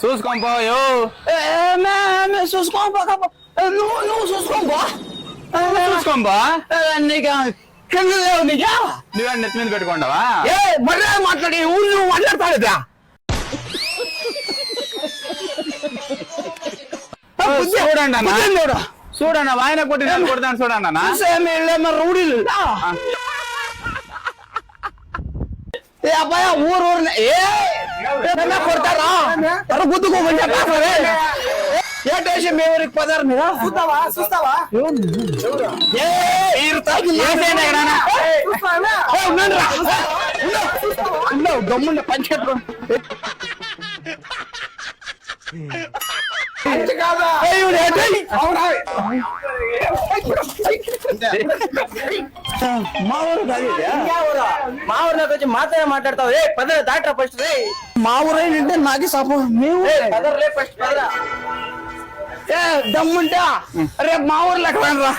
చూసుకోపో యో చూసుకోపో నువ్వు చూసుకోపో చూసుకోపో నీకు కింద లేవు నీకా నువ్వే నెత్తి మీద పెట్టుకోండావా మర్యాద మాట్లాడి ఊళ్ళు నువ్వు మాట్లాడతాడుగా చూడండి అన్న చూడన్న వాయన కొట్టి కొడతాను చూడండి అన్న రౌడీలు ఏ అబ్బాయి ఊరు కొడతారా గుద్దుకోకుండా ఏంటేసి మేము పదారు మీద చూస్తావా గమ్ముండ పంచేట్లు మా ఊర్లోకి వచ్చి మాత్రమే మాట్లాడతావు రే పదరా దాట్రా ఫస్ట్ రే మా ఊరేంటే నాకే సపోర్ట్ మేము పదరా ఫస్ట్ పదరా దమ్ముంటా రేపు మా ఊర్లో ఎక్కడ రా